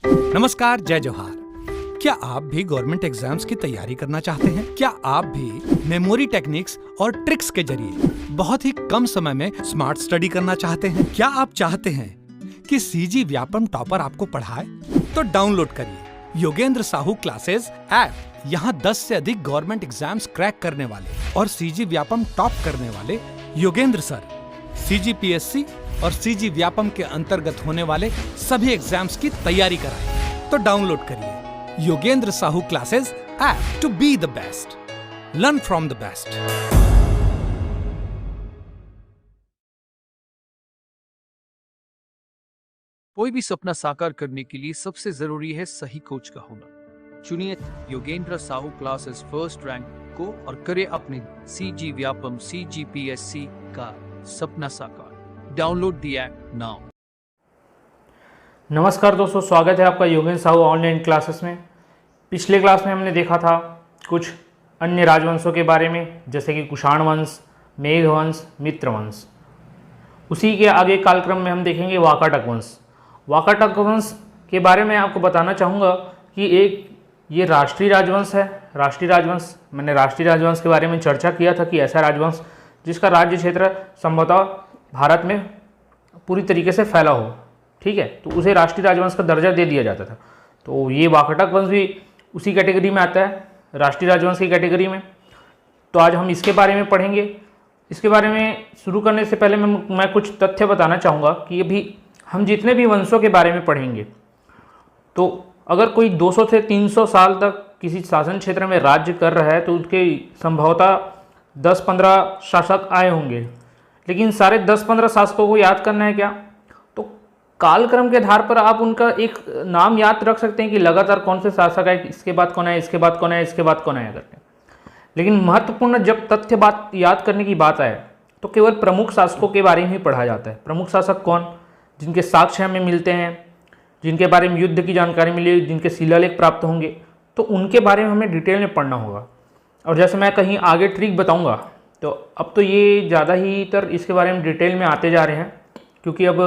नमस्कार, जय जोहार। क्या आप भी गवर्नमेंट एग्जाम्स की तैयारी करना चाहते हैं? क्या आप भी मेमोरी टेक्निक्स और ट्रिक्स के जरिए बहुत ही कम समय में स्मार्ट स्टडी करना चाहते हैं? क्या आप चाहते हैं कि सीजी व्यापम टॉपर आपको पढ़ाए? तो डाउनलोड करिए योगेंद्र साहू क्लासेस ऐप। यहाँ 10 से अधिक गवर्नमेंट एग्जाम्स क्रैक करने वाले और सीजी व्यापम टॉप करने वाले योगेंद्र सर सीजीपीएससी और सीजी व्यापम के अंतर्गत होने वाले सभी एग्जाम्स की तैयारी कराएं। तो डाउनलोड करिए Yogendra Sahu classes app to be the best, learn from the best. कोई भी सपना साकार करने के लिए सबसे जरूरी है सही कोच का होना। चुनिए Yogendra Sahu classes first rank को और करे अपने सीजी व्यापम सीजीपीएससी का सपना साकार। Download the app now. नमस्कार दोस्तों, स्वागत है आपका योगेंद्र साहू ऑनलाइन क्लासेस में। पिछले क्लास में हमने देखा था कुछ अन्य राजवंशों के बारे में, जैसे कि कुषाण वंश, मेघ वंश, मित्र वंश। उसी के आगे कालक्रम में हम देखेंगे वाकाटक वंश। वाकाटक वंश के बारे में आपको बताना चाहूँगा कि एक ये राष्ट्रीय राजवंश है। राष्ट्रीय राजवंश, मैंने राष्ट्रीय राजवंश के बारे में चर्चा किया था कि ऐसा राजवंश जिसका राज्य क्षेत्र संभवतः भारत में पूरी तरीके से फैला हो, ठीक है, तो उसे राष्ट्रीय राजवंश का दर्जा दे दिया जाता था। तो ये वाकाटक वंश भी उसी कैटेगरी में आता है, राष्ट्रीय राजवंश की कैटेगरी में। तो आज हम इसके बारे में पढ़ेंगे। इसके बारे में शुरू करने से पहले मैं कुछ तथ्य बताना चाहूँगा कि अभी हम जितने भी वंशों के बारे में पढ़ेंगे, तो अगर कोई 200 से 300 साल तक किसी शासन क्षेत्र में राज्य कर रहा है तो उसके संभवतः 10-15 शासक आए होंगे, लेकिन सारे 10-15 शासकों को याद करना है क्या? तो कालक्रम के आधार पर आप उनका एक नाम याद रख सकते हैं कि लगातार कौन से शासक है, इसके बाद कौन है, इसके बाद कौन है, इसके बाद कौन है करके। लेकिन महत्वपूर्ण जब तथ्य बात याद करने की बात आए तो केवल प्रमुख शासकों के बारे में ही पढ़ा जाता है। प्रमुख शासक कौन, जिनके साक्ष्य हमें मिलते हैं, जिनके बारे में युद्ध की जानकारी मिली, जिनके शिलालेख प्राप्त होंगे, तो उनके बारे में हमें डिटेल में पढ़ना होगा। और जैसे मैं कहीं आगे ट्रिक बताऊँगा, तो अब तो ये ज़्यादा ही तर इसके बारे में डिटेल में आते जा रहे हैं, क्योंकि अब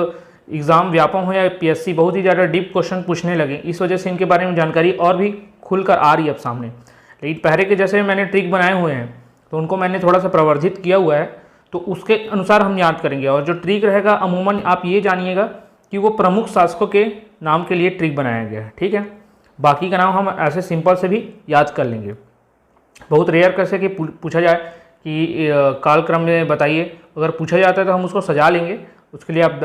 एग्ज़ाम व्यापम हो या पीएससी बहुत ही ज़्यादा डीप क्वेश्चन पूछने लगे, इस वजह से इनके बारे में जानकारी और भी खुलकर आ रही है अब सामने। लेकिन पहले के जैसे मैंने ट्रिक बनाए हुए हैं तो उनको मैंने थोड़ा सा प्रवर्धित किया हुआ है, तो उसके अनुसार हम याद करेंगे। और जो ट्रिक रहेगा अमूमन आप ये जानिएगा कि वो प्रमुख शासकों के नाम के लिए ट्रिक बनाया गया है, ठीक है। बाकी का नाम हम ऐसे सिंपल से भी याद कर लेंगे। बहुत रेयर कैसे कि पूछा जाए कि कालक्रम में बताइए, अगर पूछा जाता है तो हम उसको सजा लेंगे, उसके लिए आप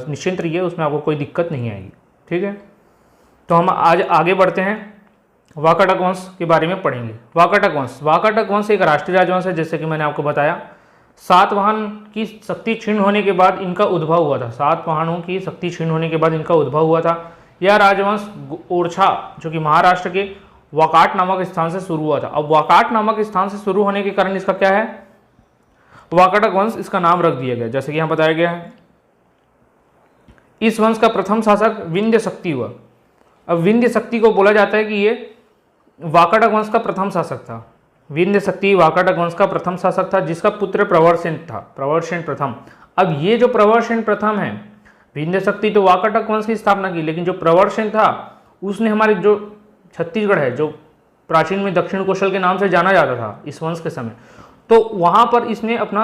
निश्चिंत रहिए, उसमें आपको कोई दिक्कत नहीं आएगी, ठीक है। तो हम आज आगे बढ़ते हैं, वाकाटक वंश के बारे में पढ़ेंगे। वाकाटक वंश एक राष्ट्रीय राजवंश है, जैसे कि मैंने आपको बताया। सातवाहन की शक्ति क्षीण होने के बाद इनका उद्भव हुआ था। सातवाहनों की शक्ति क्षीण होने के बाद इनका उद्भव हुआ था। यह राजवंश ओरछा, जो कि महाराष्ट्र के वाकाट नामक स्थान से शुरू हुआ था। अब वाकाट नामक स्थान से शुरू होने के कारण इसका क्या है, वाकाटक वंश इसका नाम रख दिया गया, जैसे कि यहाँ बताया गया है। इस वंश का प्रथम शासक विंध्य शक्ति हुआ। अब विंध्य शक्ति को बोला जाता है कि ये वाकाटक वंश का प्रथम शासक था। विंध्य शक्ति वाकाटक वंश का प्रथम शासक था, जिसका पुत्र प्रवरसेन था, प्रवरसेन प्रथम। अब ये जो प्रवरसेन प्रथम है, विंध्य शक्ति तो वाकाटक वंश की स्थापना की, लेकिन जो प्रवरसेन था उसने हमारे जो छत्तीसगढ़ है, जो प्राचीन में दक्षिण कौशल के नाम से जाना जाता था इस वंश के समय, तो वहाँ पर इसने अपना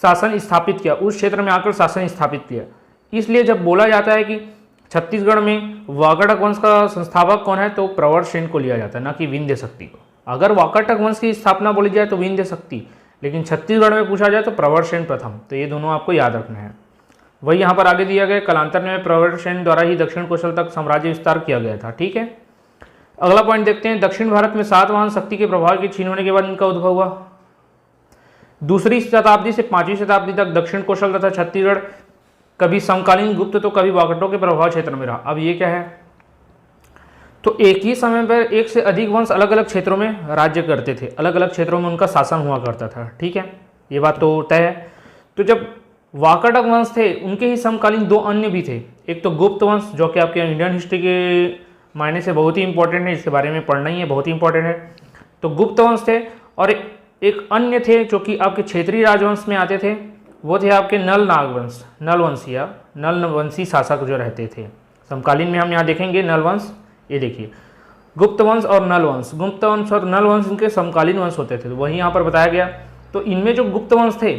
शासन स्थापित किया, उस क्षेत्र में आकर शासन स्थापित किया। इसलिए जब बोला जाता है कि छत्तीसगढ़ में वाकाटक वंश का संस्थापक कौन है, तो प्रवरसेन को लिया जाता है, ना कि विंध्य शक्ति को। अगर वाकाटक वंश की स्थापना बोली जाए तो विंध्य शक्ति, लेकिन छत्तीसगढ़ में पूछा जाए तो प्रवरसेन प्रथम। तो ये दोनों आपको याद रखना है। वही यहाँ पर आगे दिया गया, कालांतर में प्रवरसेन द्वारा ही दक्षिण कौशल तक साम्राज्य विस्तार किया गया था, ठीक है। अगला पॉइंट देखते हैं, दक्षिण भारत में सातवाहन शक्ति के प्रभाव के क्षीण होने के बाद इनका उद्भव हुआ। 2री शताब्दी से 5वीं शताब्दी तक दक्षिण कौशल तथा छत्तीसगढ़ कभी समकालीन गुप्त तो कभी वाकाटकों के प्रभाव क्षेत्र में रहा। अब ये क्या है, तो एक ही समय पर एक से अधिक वंश अलग अलग क्षेत्रों में राज्य करते थे, अलग अलग क्षेत्रों में उनका शासन हुआ करता था, ठीक है, ये बात तो तय है। तो जब वाकाटक वंश थे, उनके ही समकालीन 2 अन्य भी थे। एक तो गुप्त वंश, जो कि आपके इंडियन हिस्ट्री के मायने से बहुत ही इंपॉर्टेंट है, इसके बारे में पढ़ना ही है, बहुत ही इंपॉर्टेंट है। तो गुप्त वंश थे, और एक अन्य थे जो कि आपके क्षेत्रीय राजवंश में आते थे, वो थे आपके नल नागवंश, नलवंशी या नलवंशी शासक जो रहते थे। समकालीन में हम यहाँ देखेंगे नलवंश ये देखिए, गुप्त वंश और नल वंश, गुप्त वंश और नल वंश इनके समकालीन वंश होते थे, तो वही यहाँ पर बताया गया। तो इनमें जो गुप्त वंश थे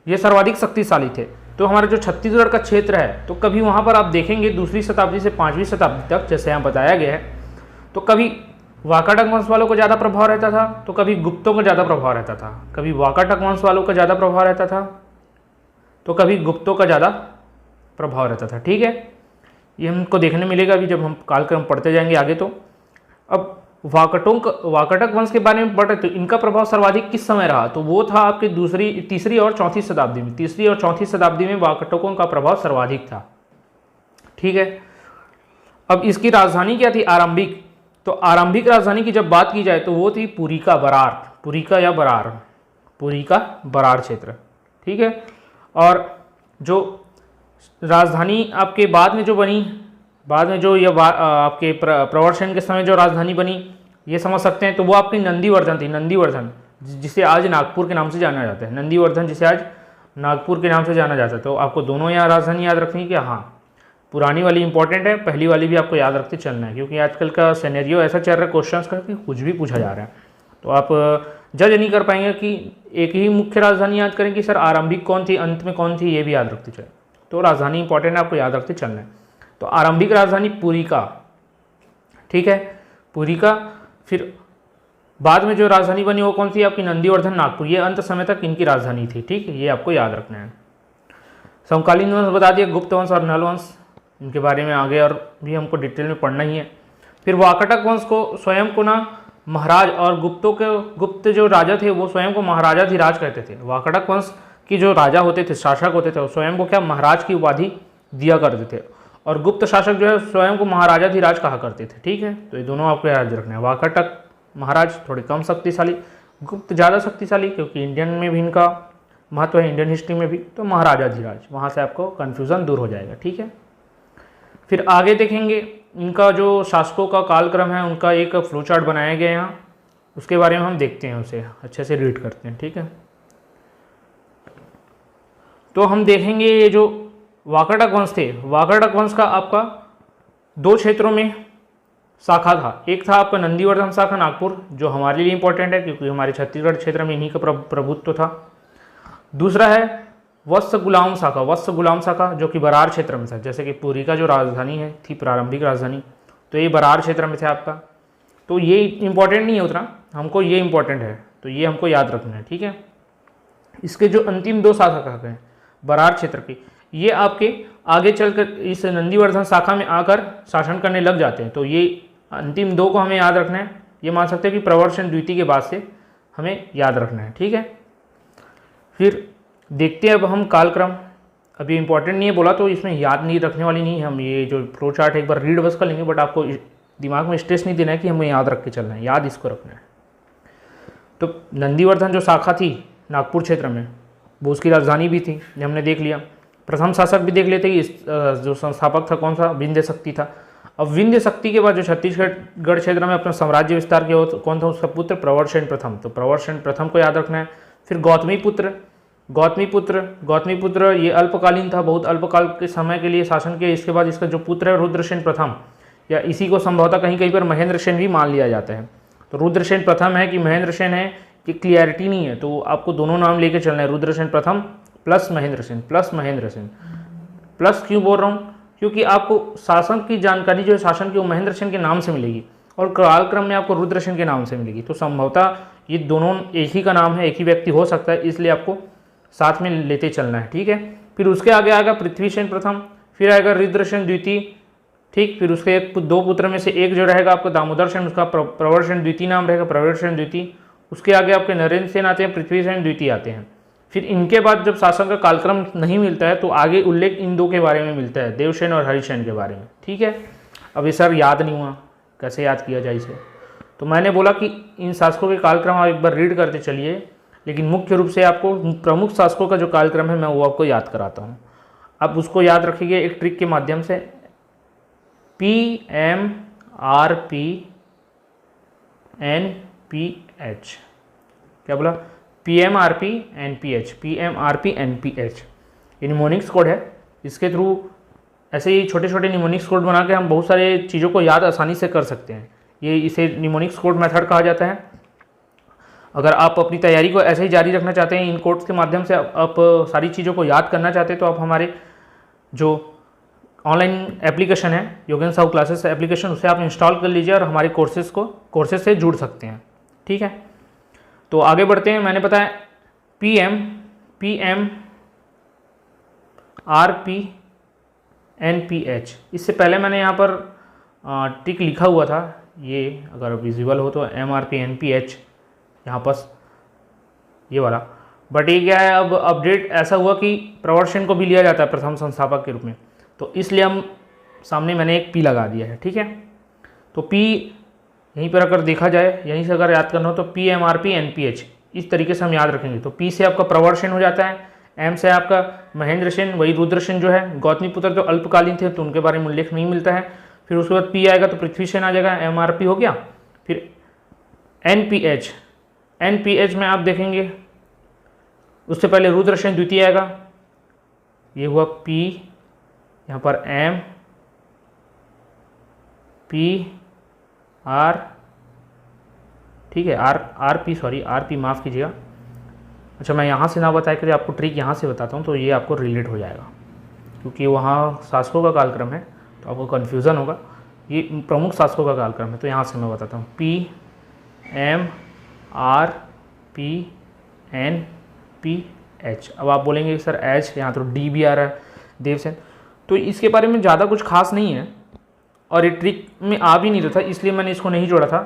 ये सर्वाधिक शक्तिशाली थे। तो हमारा जो छत्तीसगढ़ का क्षेत्र है, तो कभी वहाँ पर आप देखेंगे 2री शताब्दी से 5वीं शताब्दी तक, जैसे यहाँ बताया गया है, तो कभी वाकाटक वंश वालों को ज़्यादा प्रभाव रहता था, तो कभी गुप्तों का ज़्यादा प्रभाव रहता था, कभी वाकाटक वंश वालों का ज़्यादा प्रभाव रहता था, तो कभी गुप्तों का ज़्यादा प्रभाव रहता था। ठीक है, ये हमको देखने मिलेगा अभी जब हम कालक्रम पढ़ते जाएंगे आगे। तो अब वाकाटक वंश के बारे में पढ़ रहे, तो इनका प्रभाव सर्वाधिक किस समय रहा, तो वो था आपके तीसरी और चौथी शताब्दी में। तीसरी और चौथी शताब्दी में वाकाटकों का प्रभाव सर्वाधिक था। ठीक है, अब इसकी राजधानी क्या थी, आरंभिक। तो आरंभिक राजधानी की जब बात की जाए तो वो थी पुरी का बरार क्षेत्र। ठीक है, और जो राजधानी आपके बाद में जो बनी, बाद में जो ये आपके प्रवर सेन के समय जो राजधानी बनी, ये समझ सकते हैं, तो वो आपकी नंदीवर्धन थी। नंदीवर्धन जिसे आज नागपुर के नाम से जाना जाता है, नंदीवर्धन जिसे आज नागपुर के नाम से जाना जाता है। तो आपको दोनों यहाँ राजधानी याद रखनी है कि हाँ, पुरानी वाली इंपॉर्टेंट है, पहली वाली भी आपको याद रखते चलना है, क्योंकि आजकल का सिनेरियो ऐसा चल रहा है क्वेश्चंस का कि कुछ भी पूछा जा रहा है, तो आप जज नहीं कर पाएंगे कि एक ही मुख्य राजधानी याद करें कि सर आरंभिक कौन थी, अंत में कौन थी, ये भी याद रखते चले। तो राजधानी इंपॉर्टेंट है, आपको याद रखते चलना है। तो आरंभिक राजधानी पुरी का, ठीक है, पुरी का। फिर बाद में जो राजधानी बनी वो कौन सी, आपकी नंदीवर्धन, नागपुर, ये अंत समय तक इनकी राजधानी थी। ठीक है, ये आपको याद रखना है। समकालीन वंश बता दिया, गुप्त वंश और नल वंश, इनके बारे में आगे और भी हमको डिटेल में पढ़ना ही है। फिर वाकाटक वंश को स्वयं को ना महाराज, और गुप्त जो राजा थे वो स्वयं को महाराजाधिराज कहते थे। वाकाटक वंश की जो राजा होते थे, शासक होते थे, वो स्वयं को क्या महाराज की उपाधि दिया करते थे, और गुप्त शासक जो है स्वयं को महाराजाधिराज कहा करते थे। ठीक है, तो ये दोनों आपको याद रखना है। वाकाटक महाराज थोड़े कम शक्तिशाली, गुप्त ज़्यादा शक्तिशाली, क्योंकि इंडियन में भी इनका महत्व है, इंडियन हिस्ट्री में भी। तो महाराजाधिराज, वहाँ से आपको कन्फ्यूज़न दूर हो जाएगा। ठीक है, फिर आगे देखेंगे इनका जो शासकों का कालक्रम है, उनका एक फ्लो चार्ट बनाया गया है यहाँ, उसके बारे में हम देखते हैं, उसे अच्छे से रीड करते हैं। ठीक है, तो हम देखेंगे ये जो वाकाटक वंश थे, वाकाटक वंश का आपका 2 क्षेत्रों में शाखा था। एक था आपका नंदीवर्धन शाखा नागपुर, जो हमारे लिए इंपॉर्टेंट है क्योंकि हमारे छत्तीसगढ़ क्षेत्र में इन्हीं का प्रभुत्व था। दूसरा है वत्स गुलाम शाखा, जो कि बरार क्षेत्र में था। जैसे कि पुरी का जो राजधानी है थी, प्रारंभिक राजधानी, तो ये बरार क्षेत्र में थे आपका। तो ये इंपॉर्टेंट नहीं है उतना, हमको ये इंपॉर्टेंट है, तो ये हमको याद रखना है। ठीक है, इसके जो अंतिम 2 शाखा हैं बरार क्षेत्र की, ये आपके आगे चलकर इस नंदीवर्धन शाखा में आकर शासन करने लग जाते हैं। तो ये अंतिम 2 को हमें याद रखना है। ये मान सकते हैं कि प्रवर सेन द्वितीय के बाद से हमें याद रखना है। ठीक है, फिर देखते हैं अब हम कालक्रम। अभी इंपॉर्टेंट नहीं है बोला तो इसमें याद नहीं रखने वाली नहीं है, हम ये जो फ्लो चार्ट एक बार रीड बस कर लेंगे, बट आपको दिमाग में स्ट्रेस नहीं देना है कि हमें याद रख के चलना है, याद इसको रखना है। तो नंदीवर्धन जो शाखा थी नागपुर क्षेत्र में, वो उसकी राजधानी भी थी, ये हमने देख लिया। प्रथम शासक भी देख लेते कि जो संस्थापक था कौन सा, विंध्य शक्ति था। अब विंध्य शक्ति के बाद जो छत्तीसगढ़ क्षेत्र में अपना साम्राज्य विस्तार किया कौन था, उसका पुत्र प्रवर सेन प्रथम। तो प्रवर सेन प्रथम को याद रखना है। फिर गौतमी पुत्र ये अल्पकालीन था, बहुत अल्पकाल के समय के लिए शासन किया। इसके बाद इसका जो पुत्र है रुद्रसेन प्रथम, या इसी को संभवतः कहीं कहीं पर महेंद्र सेन भी मान लिया जाता है। तो रुद्रसेन प्रथम है कि महेंद्र सेन है, कि क्लियरिटी नहीं है, तो आपको दोनों नाम लेके चलना है, रुद्रसेन प्रथम प्लस महेंद्र सेन। प्लस क्यों बोल रहा हूँ, क्योंकि आपको शासन की जानकारी जो है शासन की वो महेंद्र सेन के नाम से मिलेगी, और कालक्रम में आपको रुद्रसेन के नाम से मिलेगी। तो संभवतः ये दोनों एक ही का नाम है, एक ही व्यक्ति हो सकता है, इसलिए आपको साथ में लेते चलना है। ठीक है, फिर उसके आगे आएगा पृथ्वीसेन प्रथम, फिर आएगा रुद्रसेन द्वितीय। ठीक, फिर उसके 2 पुत्र में से एक जो रहेगा आपका दामोदर सेन, उसका प्रवर सेन द्वितीय नाम रहेगा, प्रवर सेन द्वितीय। उसके आगे आपके नरेंद्र सेन आते हैं, पृथ्वीसेन द्वितीय आते हैं। फिर इनके बाद जब शासन का कालक्रम नहीं मिलता है तो आगे उल्लेख इन 2 के बारे में मिलता है, देवसेन और हरिसेन के बारे में। ठीक है, अब ये सर याद नहीं हुआ, कैसे याद किया जाए इसे, तो मैंने बोला कि इन शासकों के कालक्रम आप एक बार रीड करते चलिए, लेकिन मुख्य रूप से आपको प्रमुख शासकों का जो कालक्रम है मैं वो आपको याद कराता हूँ। आप उसको याद रखिए एक ट्रिक के माध्यम से, PMRPNPH, क्या बोला, PMRPNPH, PMRPNPH ये निमोनिक्स कोड है। इसके थ्रू ऐसे ही छोटे छोटे निमोनिक्स कोड बना के हम बहुत सारे चीज़ों को याद आसानी से कर सकते हैं। ये इसे निमोनिक्स कोड मेथड कहा जाता है। अगर आप अपनी तैयारी को ऐसे ही जारी रखना चाहते हैं, इन कोड्स के माध्यम से आप सारी चीज़ों को याद करना चाहते हैं, तो आप हमारे जो ऑनलाइन एप्लीकेशन है योगेन साहू क्लासेस एप्लीकेशन, उसे आप इंस्टॉल कर लीजिए और हमारे कोर्सेज से जुड़ सकते हैं। ठीक है, तो आगे बढ़ते हैं। मैंने बताया PM RP NPH। इससे पहले मैंने यहाँ पर टिक लिखा हुआ था, ये अगर विजिबल हो तो MRP NPH यहाँ पर ये वाला, बट ये क्या है, अब अपडेट ऐसा हुआ कि प्रवर्षण को भी लिया जाता है प्रथम संस्थापक के रूप में, तो इसलिए हम सामने मैंने एक P लगा दिया है। ठीक है, तो P यहीं पर अगर देखा जाए, यहीं से अगर याद करना हो तो PMRP NPH, इस तरीके से हम याद रखेंगे। तो P से आपका प्रवर्षण हो जाता है, M से आपका महेंद्र सेन, वही रुद्र सेन जो है, गौतमी पुत्र तो अल्पकालीन थे तो उनके बारे में उल्लेख नहीं मिलता है। फिर उसके बाद P आएगा तो पृथ्वी सेन आ जाएगा, MRP हो गया। फिर NPH में आप देखेंगे उससे पहले रुद्र सेन द्वितीय आएगा, ये हुआ P, यहाँ पर M P R, ठीक है, RP माफ़ कीजिएगा। अच्छा, मैं यहाँ से ना बताया करिए, आपको ट्रिक यहाँ से बताता हूँ तो ये आपको रिलेट हो जाएगा, क्योंकि वहाँ शासकों का कालक्रम है तो आपको कन्फ्यूज़न होगा। ये प्रमुख शासकों का कालक्रम है, तो यहाँ से मैं बताता हूँ PM RP NPH। अब आप बोलेंगे सर H, यहाँ तो D भी आ रहा है, देवसेन, तो इसके बारे में ज़्यादा कुछ खास नहीं है और ये ट्रिक में आ भी नहीं रहा था, इसलिए मैंने इसको नहीं जोड़ा था।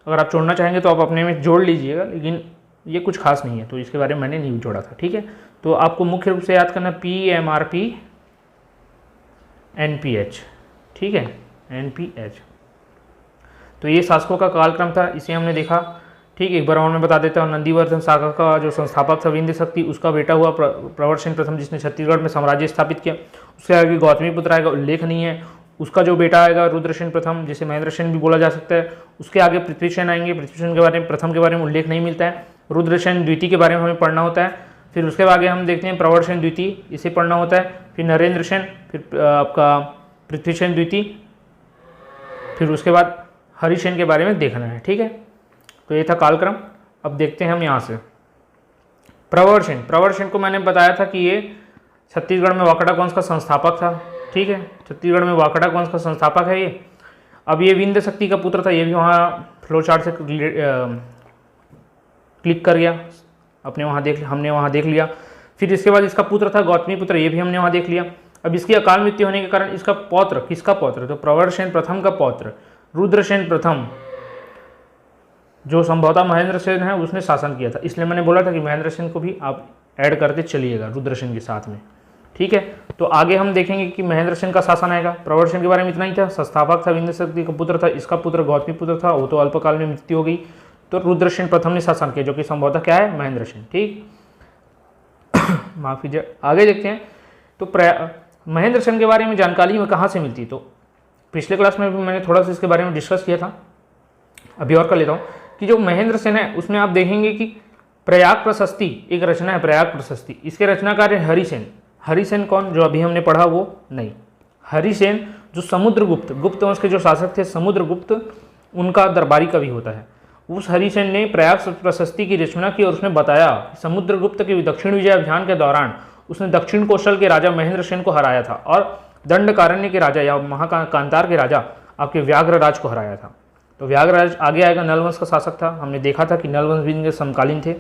अगर आप जोड़ना चाहेंगे तो आप अपने में जोड़ लीजिएगा, लेकिन ये कुछ खास नहीं है तो इसके बारे में मैंने नहीं जोड़ा था। ठीक है, तो आपको मुख्य रूप से याद करना PMRP NPH। ठीक है, NPH, तो ये शासकों का कालक्रम था, इसे हमने देखा। ठीक, एक बार और मैं बता देता हूँ, नंदीवर्धन शाखा का जो संस्थापक था विंध्य शक्ति, उसका बेटा हुआ प्रवर्षण प्रथम, जिसने छत्तीसगढ़ में साम्राज्य स्थापित किया। उसके आगे गौतमी पुत्र आएगा, उल्लेख नहीं है। उसका जो बेटा आएगा रुद्रसेन प्रथम, जिसे महेंद्र सेन भी बोला जा सकता है। उसके आगे पृथ्वीसेन आएंगे, पृथ्वीसेन के बारे में प्रथम के बारे में उल्लेख नहीं मिलता है। रुद्रसेन द्वितीय के बारे में हमें पढ़ना होता है। फिर उसके आगे हम देखते हैं प्रवर्षण द्वितीय, इसे पढ़ना होता है। फिर नरेंद्र सेन, फिर आपका पृथ्वीसेन द्वितीय, फिर उसके बाद हरिसेन के बारे में देखना है। ठीक है, तो ये था कालक्रम। अब देखते हैं हम यहाँ से प्रवर्षण को मैंने बताया था कि ये छत्तीसगढ़ में वाकड़ा वंश का संस्थापक था। ठीक है, छत्तीसगढ़ में वाकड़ा वंश का संस्थापक है ये। अब ये विंध्य शक्ति का पुत्र था, ये भी वहाँ फ्लो चार्ट से क्लिक कर गया, हमने वहाँ देख लिया। फिर इसके बाद इसका पुत्र था गौतमी पुत्र, ये भी हमने वहाँ देख लिया। अब इसकी अकाल मृत्यु होने के कारण इसका पौत्र, किसका पौत्र, तो प्रवर्षण प्रथम का पौत्र रुद्रसेन प्रथम, जो संभवतः महेंद्र सेन है, उसने शासन किया था। इसलिए मैंने बोला था कि महेंद्र सेन को भी आप ऐड करते चलिएगा रुद्रसेन के साथ में। ठीक है, तो आगे हम देखेंगे कि महेंद्र सेन का शासन आएगा। प्रवर्षण के बारे में इतना ही था, संस्थापक था, विंध्य शक्ति का पुत्र था, इसका पुत्र गौतमी पुत्र था, वो तो अल्पकाल में मृत्यु हो गई, तो रुद्रसेन प्रथम ने शासन किया, जो कि संभवतः क्या है, महेंद्र सेन। ठीक, माफ कीजिए, आगे देखते हैं। तो महेंद्र सेन के बारे में जानकारी में कहाँ से मिलती, तो पिछले क्लास में भी मैंने थोड़ा सा इसके बारे में डिस्कस किया था, अभी और कर लेता हूँ कि जो महेंद्र सेन है उसमें आप देखेंगे कि प्रयाग प्रशस्ति एक रचना है, प्रयाग प्रशस्ति, इसके रचनाकार है हरिसेन। हरिसेन कौन, जो अभी हमने पढ़ा वो नहीं, हरिसेन जो समुद्रगुप्त, गुप्त वंश के जो शासक थे समुद्रगुप्त, उनका दरबारी कवि होता है। उस हरिसेन ने प्रयाग प्रशस्ति की रचना की और उसने बताया समुद्रगुप्त के दक्षिण विजय अभियान के दौरान उसने दक्षिण कौशल के राजा महेंद्र सेन को हराया था और दंडकारण्य के राजा या महाकांतार के राजा आपके व्याघ्रराज को हराया था। तो व्याघ्रराज आगे आएगा, नलवंश का शासक था, हमने देखा था कि नलवंश भी इनके समकालीन थे।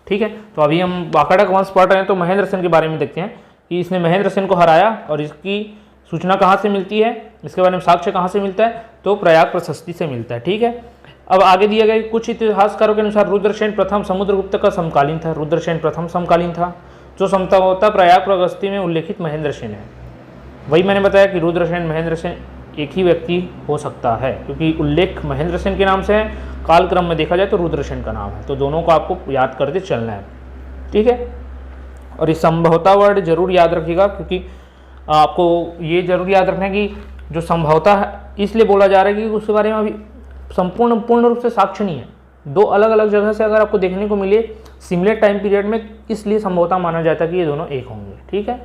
ठीक है, तो अभी हम वाकड़ा का वंश पढ़ रहे हैं, तो महेंद्र सेन के बारे में देखते हैं कि इसने महेंद्र सेन को हराया और इसकी सूचना कहाँ से मिलती है, इसके बारे में साक्ष्य कहाँ से मिलता है, तो प्रयाग प्रशस्ति से मिलता है। ठीक है, अब आगे दिए गए कुछ इतिहासकारों के अनुसार रुद्रसेन प्रथम समुद्रगुप्त का समकालीन था, रुद्रसेन प्रथम समकालीन था, जो संभवतः प्रयाग प्रशस्ति में उल्लेखित महेंद्र सेन है। वही मैंने बताया कि रुद्रसेन महेंद्र सेन एक ही व्यक्ति हो सकता है, क्योंकि उल्लेख महेंद्र सेन के नाम से है, कालक्रम में देखा जाए तो रुद्रसेन का नाम है, तो दोनों को आपको याद करते चलना है। ठीक है, और इस संभवतः वर्ड जरूर याद रखिएगा, क्योंकि आपको ये जरूर याद रखना है कि जो संभवतः इसलिए बोला जा रहा है कि उसके बारे में अभी पूर्ण रूप से साक्ष्य नहीं है, दो अलग अलग जगह से अगर आपको देखने को मिले सिमिलर टाइम पीरियड में, इसलिए संभवतः माना जाता है कि ये दोनों एक होंगे। ठीक है,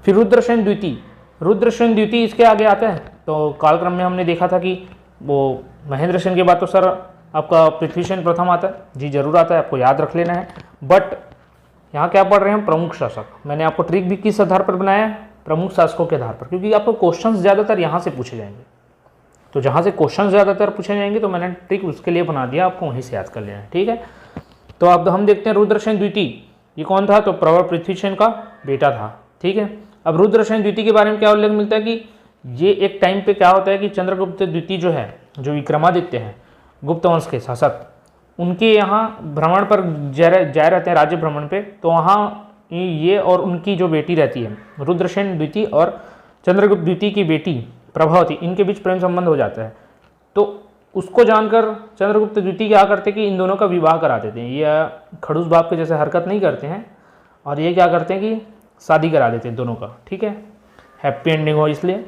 फिर रुद्रसेन द्वितीय, रुद्र सेन द्वितीय इसके आगे आता है। तो कालक्रम में हमने देखा था कि वो महेंद्र सेन के बाद तो सर आपका पृथ्वी सेन प्रथम आता है। जी जरूर आता है, आपको याद रख लेना है। बट यहाँ क्या पढ़ रहे हैं हम, प्रमुख शासक। मैंने आपको ट्रिक भी किस आधार पर बनाया है, प्रमुख शासकों के आधार पर, क्योंकि आपको क्वेश्चंस ज़्यादातर यहाँ से पूछे जाएंगे। तो जहाँ से क्वेश्चन ज़्यादातर पूछे जाएंगे तो मैंने ट्रिक उसके लिए बना दिया, आपको वहीं से याद कर लेना है, ठीक है। तो अब हम देखते हैं रुद्रसेन द्वितीय, ये कौन था, तो प्रवर पृथ्वीसेन का बेटा था, ठीक है। अब रुद्रसेन द्वितीय के बारे में क्या उल्लेख मिलता है कि ये एक टाइम पे क्या होता है कि चंद्रगुप्त द्वितीय जो है, जो विक्रमादित्य हैं गुप्त वंश के शासक, उनके यहाँ भ्रमण पर जा रहते हैं, राज्य भ्रमण पे। तो वहाँ ये और उनकी जो बेटी रहती है रुद्रसेन द्वितीय और चंद्रगुप्त द्वितीय की बेटी प्रभावती, इनके बीच प्रेम संबंध हो जाता है। तो उसको जानकर चंद्रगुप्त द्वितीय क्या करते कि इन दोनों का विवाह करा देते हैं। ये खड़ूस बाप के जैसे हरकत नहीं करते हैं, और ये क्या करते हैं कि शादी करा देते हैं दोनों का, ठीक है, हैप्पी एंडिंग हो इसलिए।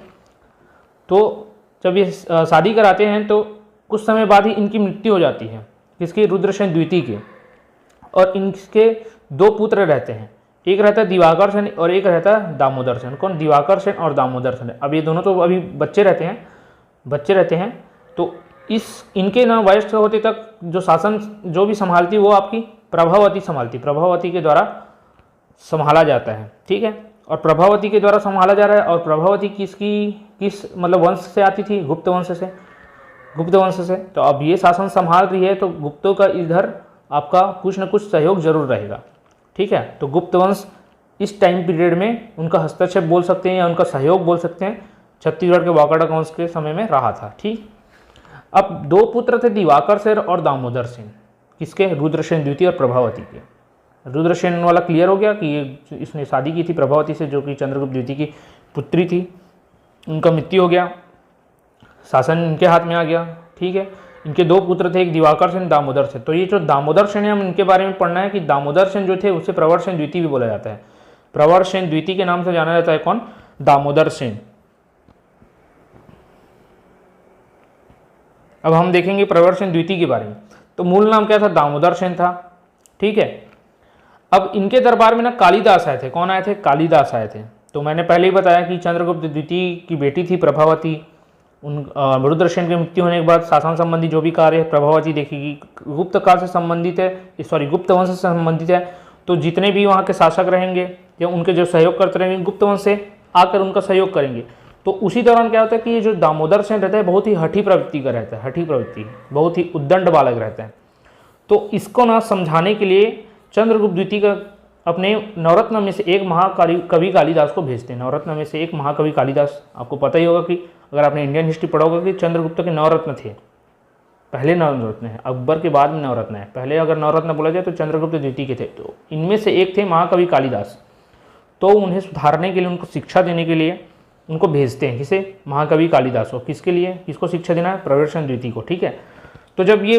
तो जब ये शादी कराते हैं तो कुछ समय बाद ही इनकी मृत्यु हो जाती है, किसकी, रुद्रसेन द्वितीय की। और इनके दो पुत्र रहते हैं, एक रहता है दिवाकर सेन और एक रहता है दामोदर सेन। कौन, दिवाकर सेन और दामोदर सेन। अब ये दोनों तो अभी बच्चे रहते हैं। तो इस इनके ना वयस्क होते तक जो शासन जो भी संभालती वो आपकी प्रभावती संभालती, प्रभावती के द्वारा संभाला जाता है, ठीक है। और प्रभावती के द्वारा संभाला जा रहा है। और प्रभावती किस मतलब वंश से आती थी, गुप्त वंश से। तो अब ये शासन संभाल रही है, तो गुप्तों का इधर आपका कुछ न कुछ सहयोग जरूर रहेगा, ठीक है। तो गुप्त वंश इस टाइम पीरियड में उनका हस्तक्षेप बोल सकते हैं या उनका सहयोग बोल सकते हैं, छत्तीसगढ़ के वाकाटक वंश के समय में रहा था, ठीक। अब दो पुत्र थे दिवाकर सेन और दामोदर सेन, किसके, रुद्रसेन द्वितीय और प्रभावती के। रुद्रसेन वाला क्लियर हो गया कि इसने शादी की थी प्रभावती से, जो कि चंद्रगुप्त द्वितीय की पुत्री थी। उनका मृत्यु हो गया, शासन इनके हाथ में आ गया, ठीक है। इनके दो पुत्र थे, एक दिवाकर सेन, दामोदर सेन। तो ये जो दामोदर सेन है, हम इनके बारे में पढ़ना है कि दामोदर सेन जो थे उसे प्रवर सेन द्वितीय भी बोला जाता है। प्रवर सेन द्वितीय के नाम से जाना जाता है कौन, दामोदर सेन। अब हम देखेंगे प्रवर सेन द्वितीय के बारे में। तो मूल नाम क्या था, दामोदर सेन था, ठीक है। अब इनके दरबार में ना कालिदास आए थे। कौन आए थे, कालिदास आए थे। तो मैंने पहले ही बताया कि चंद्रगुप्त द्वितीय की बेटी थी प्रभावती। रुद्रसेन की मृत्यु होने के बाद शासन संबंधी जो भी कार्य प्रभावती देखेगी, गुप्त काल से संबंधित है, गुप्त वंश से संबंधित है। तो जितने भी वहाँ के शासक रहेंगे या उनके जो सहयोग करते रहेंगे, गुप्त वंश से आकर उनका सहयोग करेंगे। तो उसी दौरान क्या होता है कि ये जो दामोदर सेन रहता है बहुत ही हठी प्रवृत्ति का रहता है, हठी प्रवृत्ति, बहुत ही उद्दंड बालक रहता है। तो इसको ना समझाने के लिए चंद्रगुप्त द्वितीय का अपने नवरत्न में से एक महाकवि कालिदास को भेजते हैं। नवरत्न में से एक महाकवि कालिदास, आपको पता ही होगा कि अगर आपने इंडियन हिस्ट्री पढ़ा होगा कि चंद्रगुप्त के नवरत्न थे, पहले नवरत्न है, अकबर के बाद में नवरत्न है। पहले अगर नवरत्न बोला जाए तो चंद्रगुप्त द्वितीय के थे। तो इनमें से एक थे महाकवि कालिदास। तो उन्हें सुधारने के लिए, उनको शिक्षा देने के लिए उनको भेजते हैं, किसे, महाकवि कालिदास को। किसके लिए, किसको शिक्षा देना है, प्रवर सेन द्वितीय को, ठीक है। तो जब ये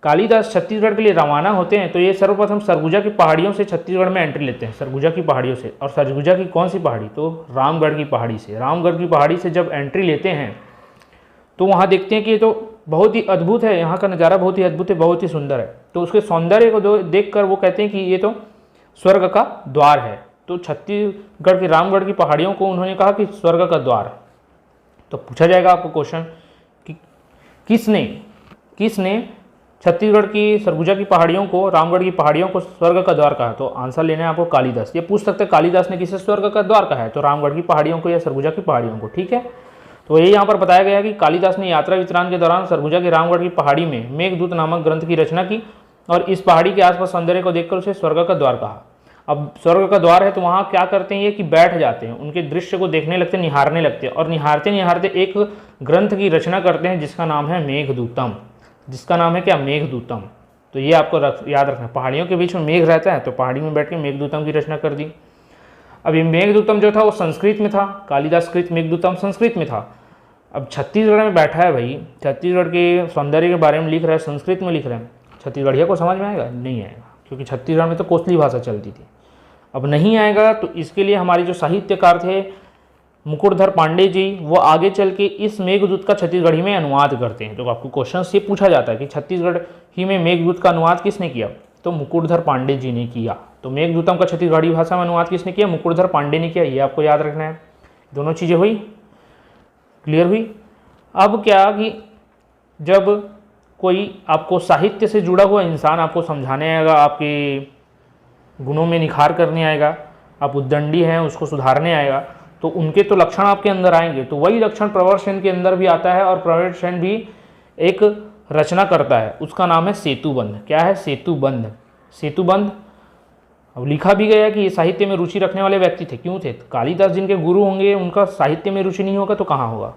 कालिदास छत्तीसगढ़ के लिए रवाना होते हैं तो ये सर्वप्रथम सरगुजा की पहाड़ियों से छत्तीसगढ़ में एंट्री लेते हैं, सरगुजा की पहाड़ियों से। और सरगुजा की कौन सी पहाड़ी, तो रामगढ़ की पहाड़ी से। रामगढ़ की पहाड़ी से जब एंट्री लेते हैं तो वहाँ देखते हैं कि ये तो बहुत ही अद्भुत है, यहाँ का नज़ारा बहुत ही अद्भुत है, बहुत ही सुंदर है। तो उसके सौंदर्य को देख कर वो कहते हैं कि ये तो स्वर्ग का द्वार है। तो छत्तीसगढ़ की रामगढ़ की पहाड़ियों को उन्होंने कहा कि स्वर्ग का द्वार। तो पूछा जाएगा आपको क्वेश्चन कि किसने छत्तीसगढ़ की सरगुजा की पहाड़ियों को, रामगढ़ की पहाड़ियों को स्वर्ग का द्वार कहा। तो आंसर लेना है आपको कालिदास। ये पूछ सकते हैं कालिदास ने किसे स्वर्ग का द्वार कहा है, तो रामगढ़ की पहाड़ियों को या सरगुजा की पहाड़ियों को, ठीक है। तो ये यहाँ पर बताया गया कि कालिदास ने यात्रा वितरण के दौरान सरगुजा की रामगढ़ की पहाड़ी में मेघदूत नामक ग्रंथ की रचना की और इस पहाड़ी के आसपास सौंदर्य को देखकर उसे स्वर्ग का द्वार कहा। अब स्वर्ग का द्वार है तो वहाँ क्या करते हैं ये कि बैठ जाते हैं, उनके दृश्य को देखने लगते हैं, निहारने लगते हैं। और निहारते निहारते एक ग्रंथ की रचना करते हैं जिसका नाम है मेघदूतम। जिसका नाम है क्या, मेघदूतम। तो ये आपको याद रखना, पहाड़ियों के बीच में मेघ रहता है तो पहाड़ी में बैठ के मेघदूतम की रचना कर दी। अब ये मेघदूतम जो था वो संस्कृत में था, कालिदास कृत मेघदूतम संस्कृत में था। अब छत्तीसगढ़ में बैठा है भाई, छत्तीसगढ़ के सौंदर्य के बारे में लिख रहा है, संस्कृत में लिख रहे हैं, छत्तीसगढ़िया को समझ में आएगा, नहीं आएगा, क्योंकि छत्तीसगढ़ में तो कोसली भाषा चलती थी। अब नहीं आएगा तो इसके लिए हमारे जो साहित्यकार थे मुकुटधर पांडे जी, वो आगे चल के इस मेघदूत का छत्तीसगढ़ी में अनुवाद करते हैं। तो आपको क्वेश्चन ये पूछा जाता है कि छत्तीसगढ़ ही में मेघदूत का अनुवाद किसने किया, तो मुकुटधर पांडे जी ने किया। तो मेघदूतम का छत्तीसगढ़ी भाषा में अनुवाद किसने किया, मुकुटधर पांडे ने किया। ये आपको याद रखना है, दोनों चीज़ें हुई, क्लियर हुई। अब क्या कि जब कोई आपको साहित्य से जुड़ा हुआ इंसान आपको समझाने आएगा, आपके गुणों में निखार करने आएगा, आप उद्दंडी हैं उसको सुधारने आएगा, तो उनके तो लक्षण आपके अंदर आएंगे। तो वही लक्षण प्रवर सेन के अंदर भी आता है और प्रवर सेन भी एक रचना करता है, उसका नाम है सेतुबंध। क्या है? सेतुबंध। सेतुबंध अब लिखा भी गया कि ये साहित्य में रुचि रखने वाले व्यक्ति थे। क्यों थे? कालिदास जिनके गुरु होंगे उनका साहित्य में रुचि नहीं होगा तो कहाँ होगा।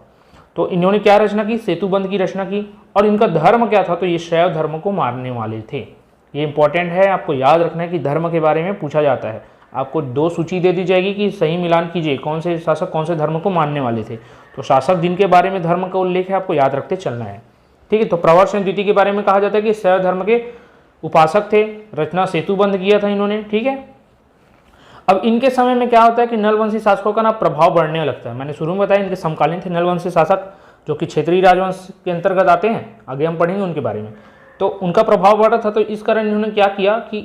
तो इन्होंने क्या रचना की? सेतुबंध की रचना की। और इनका धर्म क्या था? तो ये शैव धर्म को मानने वाले थे। ये इंपॉर्टेंट है, आपको याद रखना है कि धर्म के बारे में पूछा जाता है। आपको 2 सूची दे दी जाएगी कि सही मिलान कीजिए कौन से शासक कौन से धर्म को मानने वाले थे। तो शासक जिनके बारे में धर्म का उल्लेख है आपको याद रखते चलना है, ठीक है। तो प्रवर सेन द्वितीय के बारे में कहा जाता है कि शैव धर्म के उपासक थे, रचना सेतुबंध किया था इन्होंने, ठीक है। अब इनके समय में क्या होता है कि नलवंशी शासकों का ना प्रभाव बढ़ने लगता है। मैंने शुरू में बताया इनके समकालीन थे नलवंशी शासक जो कि क्षेत्रीय राजवंश के अंतर्गत आते हैं, आगे हम पढ़ेंगे उनके बारे में। तो उनका प्रभाव बढ़ रहा था, तो इस कारण इन्होंने क्या किया कि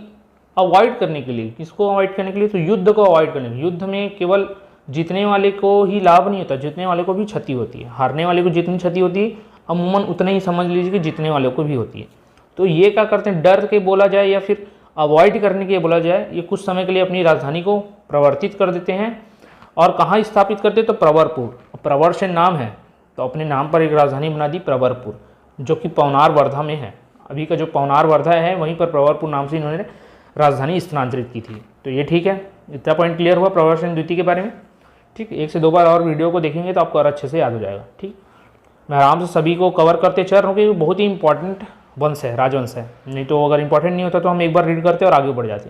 अवॉइड करने के लिए, किसको अवॉइड करने के लिए? तो युद्ध को अवॉइड करने के लिए। युद्ध में केवल जीतने वाले को ही लाभ नहीं होता, जीतने वाले को भी क्षति होती है। हारने वाले को जितनी क्षति होती है अमूमन उतने ही समझ लीजिए कि जीतने वाले को भी होती है। तो ये क्या करते हैं, डर के बोला जाए या फिर अवॉइड करने के बोला जाए, ये कुछ समय के लिए अपनी राजधानी को प्रवर्तित कर देते हैं। और कहाँ स्थापित करते हैं? तो प्रवरपुर। प्रवर से नाम है तो अपने नाम पर एक राजधानी बना दी प्रवरपुर, जो कि पवनार वर्धा में है। अभी का जो पवनार वर्धा है वहीं पर प्रवरपुर नाम से इन्होंने राजधानी स्थानांतरित की थी। तो ये ठीक है, इतना पॉइंट क्लियर हुआ प्रवर सेन द्वितीय के बारे में, ठीक। 1 से 2 बार और वीडियो को देखेंगे तो आपको और अच्छे से याद हो जाएगा, ठीक। मैं आराम से सभी को कवर करते चल रहा हूँ क्योंकि बहुत ही इंपॉर्टेंट वंश है, राजवंश है। नहीं तो अगर इंपॉर्टेंट नहीं होता तो हम एक बार रीड करते और आगे बढ़ जाते,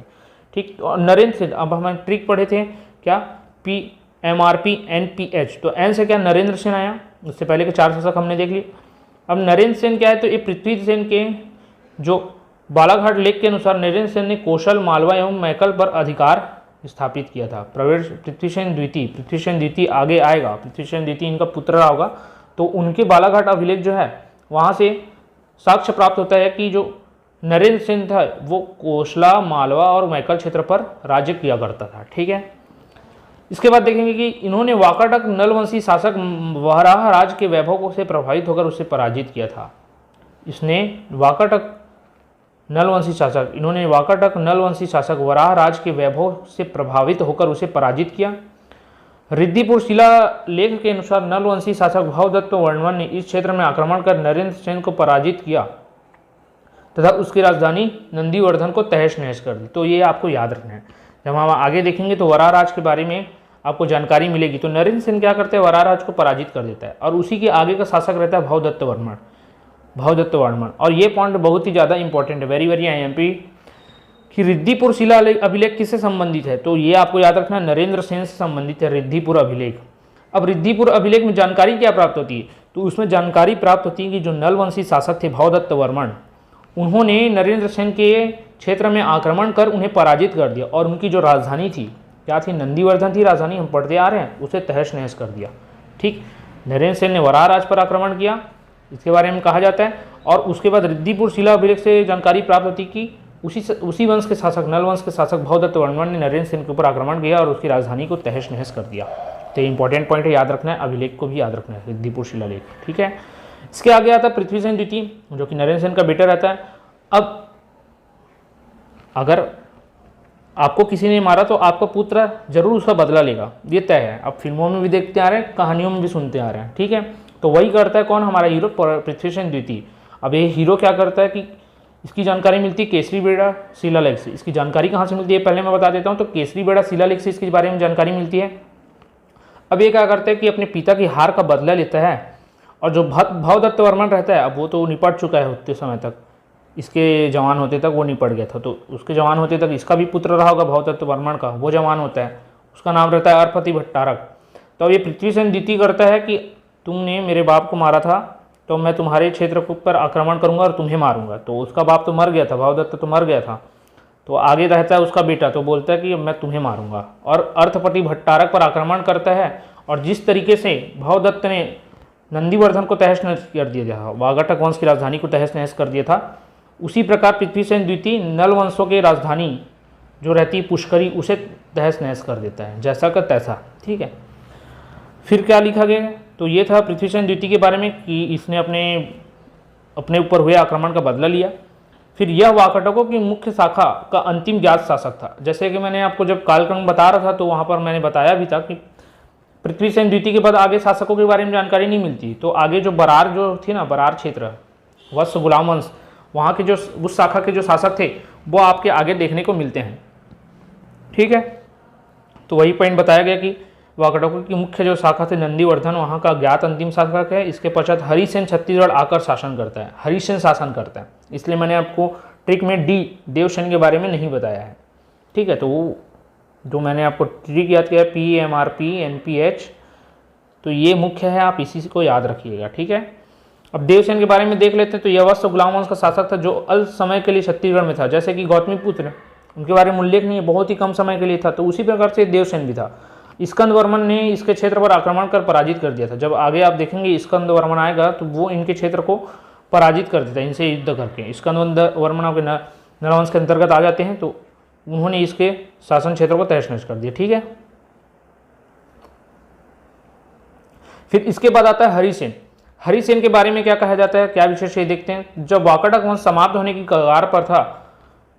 ठीक। और नरेंद्र सेन, अब हम ट्रिक पढ़े थे क्या, PMRP NPH, तो एन से क्या नरेंद्र सेन आया, उससे पहले के 4 शासक हमने देख लिए। अब नरेंद्र सेन क्या है, तो ये पृथ्वी सेन के जो बालाघाट लेख के अनुसार नरेंद्र सेन ने कौशल, मालवा एवं मैकल पर अधिकार स्थापित किया था। पृथ्वी सेन द्वितीय आगे आएगा, पृथ्वी सेन द्वितीय इनका पुत्र रहा होगा। तो उनके बालाघाट अभिलेख जो है वहाँ से साक्ष्य प्राप्त होता है कि जो नरेंद्र सेन था वो कोसला, मालवा और मैकल क्षेत्र पर राज्य किया करता था, ठीक है। इसके बाद देखेंगे कि इन्होंने वाकाटक नलवंशी शासक वराह राज के वैभव से प्रभावित होकर उसे पराजित किया था। इन्होंने वाकाटक नलवंशी शासक वराह राज के वैभव से प्रभावित होकर उसे पराजित किया। रिद्धिपुर शिलालेख के अनुसार नलवंशी शासक भवदत्त वर्मन ने इस क्षेत्र में आक्रमण कर नरेंद्र सेन को पराजित किया तथा उसकी राजधानी नंदीवर्धन को तहस नहस कर दी। तो ये आपको याद रखना है, जब हम आगे देखेंगे तो वराह राज के बारे में आपको जानकारी मिलेगी। तो नरेंद्र सेन क्या करते हैं, वराह राज को पराजित कर देता है और उसी के आगे का शासक रहता है भवदत्त वर्मन। और ये पॉइंट बहुत ही ज़्यादा इंपॉर्टेंट है, वेरी वेरी IMP, कि रिद्धिपुर शिला अभिलेख किससे संबंधित है, तो ये आपको याद रखना नरेंद्र सेन से संबंधित है रिद्धिपुर अभिलेख। अब रिद्धिपुर अभिलेख में जानकारी क्या प्राप्त होती है, तो उसमें जानकारी प्राप्त होती है कि जो नलवंशी शासक थे भवदत्त वर्मन, उन्होंने नरेंद्र सेन के क्षेत्र में आक्रमण कर उन्हें पराजित कर दिया और उनकी जो राजधानी थी क्या थी, नंदीवर्धन थी राजधानी, हम पढ़ते आ रहे हैं, उसे तहस नहस कर दिया, ठीक। नरेंद्र सेन ने वराह राज पर आक्रमण किया, इसके बारे में कहा जाता है। और उसके बाद रिद्धिपुर शिला अभिलेख से जानकारी प्राप्त होती कि उसी वंश के शासक, नलवंश के शासक भवदत्त वर्मन ने नरेंद्र सेन के ऊपर आक्रमण किया और उसकी राजधानी को तहस नहस कर दिया। तो ये इंपॉर्टेंट पॉइंट है, याद रखना है, अभिलेख को भी याद रखना है, रिद्धिपुर शिलालेख, ठीक है। इसके आगे आता है पृथ्वी सेन द्वितीय, जो कि नरेंद्र सेन का बेटा रहता है। अब अगर आपको किसी ने मारा तो आपका पुत्र जरूर उसका बदला लेगा, ये तय है। अब फिल्मों में भी देखते आ रहे हैं, कहानियों में भी सुनते आ रहे हैं, ठीक है। तो वही करता है कौन, हमारा हीरो पृथ्वी सेन द्वितीय। अब ये हीरो क्या करता है कि इसकी जानकारी मिलती है केसरी बेड़ा शिलालेख से। इसकी जानकारी कहाँ से मिलती है पहले मैं बता देता हूँ। तो केसरी बेड़ा शिलालेख से इसके बारे में जानकारी मिलती है। अब ये क्या करता है कि अपने पिता की हार का बदला लेता है और जो भवदत्त वर्मन रहता है, अब वो तो निपट चुका है उतने समय तक, इसके जवान होते तक वो निपट गया था, तो उसके जवान होते तक इसका भी पुत्र रहा होगा भवदत्त वर्मन का, वो जवान होता है, उसका नाम रहता है अरपति भट्टारक। तो ये पृथ्वी सेन द्वितीय करता है कि तुमने मेरे बाप को मारा था तो मैं तुम्हारे क्षेत्र पर आक्रमण करूंगा और तुम्हें मारूंगा। तो उसका बाप तो मर गया था, भवदत्त तो मर गया था, तो आगे रहता है उसका बेटा, तो बोलता है कि मैं तुम्हें मारूंगा और अर्थपति भट्टारक पर आक्रमण करता है। और जिस तरीके से भवदत्त ने नंदीवर्धन को तहस नहस कर दिया था, वाकाटक वंश की राजधानी को तहस नहस कर दिया था, उसी प्रकार पृथ्वी सेन द्वितीय नल वंशों की राजधानी जो रहती है पुष्करी, उसे तहस नहस कर देता है, जैसा का तैसा, ठीक है। फिर क्या लिखा गया है, तो ये था पृथ्वीसेन द्वितीय के बारे में कि इसने अपने ऊपर हुए आक्रमण का बदला लिया। फिर यह वाकाटकों की मुख्य शाखा का अंतिम ज्ञात शासक था। जैसे कि मैंने आपको जब कालक्रम बता रहा था तो वहाँ पर मैंने बताया भी था कि पृथ्वीसेन द्वितीय के बाद आगे शासकों के बारे में जानकारी नहीं मिलती। तो आगे जो बरार जो थी ना, बरार क्षेत्र, वत्स गुलाम वंश, वहाँ के जो उस शाखा के जो शासक थे वो आपके आगे देखने को मिलते हैं। ठीक है, तो वही पॉइंट बताया गया कि वाकाटकों की मुख्य जो शाखा थी नंदीवर्धन, वहाँ का ज्ञात अंतिम शासक है। इसके पश्चात हरिसेन छत्तीसगढ़ आकर शासन करता है, हरिसेन शासन करता है। इसलिए मैंने आपको ट्रिक में डी देवसेन के बारे में नहीं बताया है। ठीक है, तो वो जो मैंने आपको ट्रिक याद किया PMRP NPH, तो ये मुख्य है, आप इसी को याद रखिएगा। ठीक है, अब देवसेन के बारे में देख लेते हैं। तो यह वत्स गुलाम वंश का शासक था जो अल्प समय के लिए छत्तीसगढ़ में था। जैसे कि गौतमीपुत्र, उनके बारे में उल्लेख नहीं है, बहुत ही कम समय के लिए था। तो उसी प्रकार से देवसेन भी था। स्कंद वर्मन ने इसके क्षेत्र पर आक्रमण कर पराजित कर दिया था। जब आगे आप देखेंगे स्कंद वर्मन आएगा तो वो इनके क्षेत्र को पराजित कर देता है, इनसे युद्ध करके। स्कंद वर्मन आपके नरवंश के अंतर्गत आ जाते हैं, तो उन्होंने इसके शासन क्षेत्र को तहस नहस कर दिया। ठीक है, फिर इसके बाद आता है हरिसेन। हरिसेन के बारे में क्या कहा जाता है, क्या विशेष है देखते हैं। जब वाकाटक वंश समाप्त होने की कगार पर था,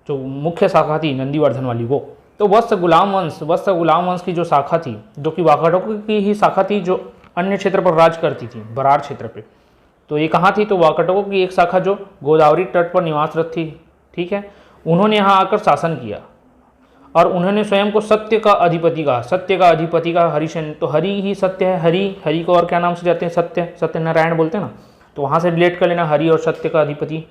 जो मुख्य शाखा थी नंदीवर्धन वाली, वो तो वत्स गुलाम वंश की जो शाखा थी, जो कि वाकाटकों की ही शाखा थी, जो अन्य क्षेत्र पर राज करती थी, बरार क्षेत्र पे। तो ये कहाँ थी, तो वाकाटकों की एक शाखा जो गोदावरी तट पर निवासरत थी। ठीक है, उन्होंने यहाँ आकर शासन किया और उन्होंने स्वयं को सत्य का अधिपति कहा। सत्य का अधिपति का हरिसेन, तो हरि ही सत्य है। हरि को और क्या नाम से जाते हैं, सत्यनारायण बोलते हैं ना, तो वहाँ से रिलेट कर लेना, हरि और सत्य का अधिपति।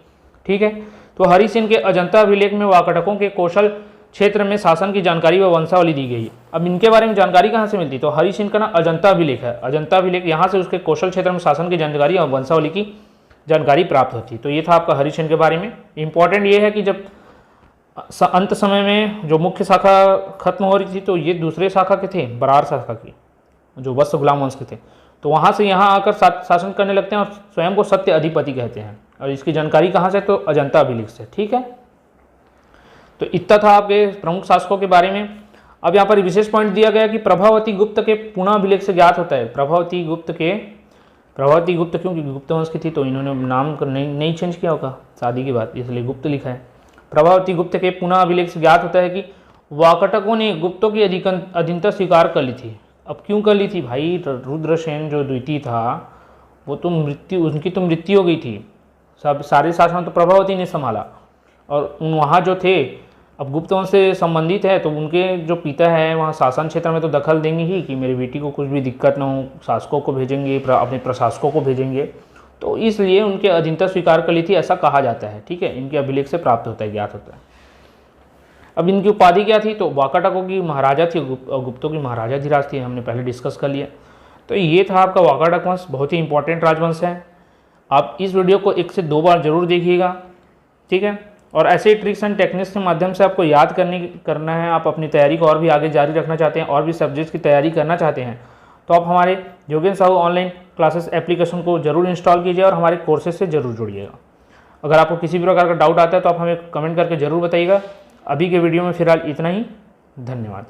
ठीक है, तो हरिसेन के अजंता अभिलेख में वाकाटकों के कौशल क्षेत्र में शासन की जानकारी व वंशावली दी गई है। अब इनके बारे में जानकारी कहाँ से मिलती है, तो हरिसेन का ना अजंता अभिलेख है। अजंता अभिलेख, यहाँ से उसके कौशल क्षेत्र में शासन की जानकारी और वंशावली की जानकारी प्राप्त होती है। तो ये था आपका हरिसेन के बारे में। इंपॉर्टेंट ये है कि जब अंत समय में जो मुख्य शाखा खत्म हो रही थी, तो ये दूसरे शाखा के थे, बरार शाखा की, जो वत्स गुलाम वंश के थे। तो वहाँ से यहाँ आकर शासन करने लगते हैं और स्वयं को सत्य अधिपति कहते हैं। और इसकी जानकारी कहाँ से, तो अजंता अभिलेख से। ठीक है, तो इतना था आपके प्रमुख शासकों के बारे में। अब यहाँ पर विशेष पॉइंट दिया गया कि प्रभावती गुप्त के पुनः अभिलेख से ज्ञात होता है। प्रभावती गुप्त क्योंकि गुप्त वंश की थी, तो इन्होंने नाम नहीं चेंज किया होगा शादी के बाद, इसलिए गुप्त लिखा है। प्रभावती गुप्त के पुनः अभिलेख से ज्ञात होता है कि वाकाटकों ने गुप्तों की अधीनता स्वीकार कर ली थी। अब क्यों कर ली थी भाई, रुद्रसेन जो द्वितीय था वो तो उनकी तो मृत्यु हो गई थी। सारे शासन तो प्रभावती ने संभाला और वहाँ जो थे, अब गुप्त वंश से संबंधित है, तो उनके जो पिता है वहाँ शासन क्षेत्र में तो दखल देंगे ही कि मेरी बेटी को कुछ भी दिक्कत ना हो, शासकों को भेजेंगे, अपने प्रशासकों को भेजेंगे। तो इसलिए उनके अधीनता स्वीकार कर ली थी, ऐसा कहा जाता है। ठीक है, इनके अभिलेख से प्राप्त होता है, ज्ञात होता है। अब इनकी उपाधि क्या थी, तो वाकाटकों की महाराजा थी और गुप्तों की महाराजाधिराज थी, हमने पहले डिस्कस कर लिया। तो ये था आपका वाकाटक वंश, बहुत ही इंपॉर्टेंट राजवंश है। आप इस वीडियो को 1 से 2 बार जरूर देखिएगा। ठीक है, और ऐसे ही ट्रिक्स एंड टेक्निक्स के माध्यम से आपको याद करना है। आप अपनी तैयारी को और भी आगे जारी रखना चाहते हैं और भी सब्जेक्ट्स की तैयारी करना चाहते हैं, तो आप हमारे Yogendra Sahu online classes application को जरूर इंस्टॉल कीजिए और हमारे कोर्सेज से जरूर जुड़िएगा। अगर आपको किसी भी प्रकार का डाउट आता है तो आप हमें कमेंट करके ज़रूर बताइएगा। अभी के वीडियो में फिलहाल इतना ही, धन्यवाद।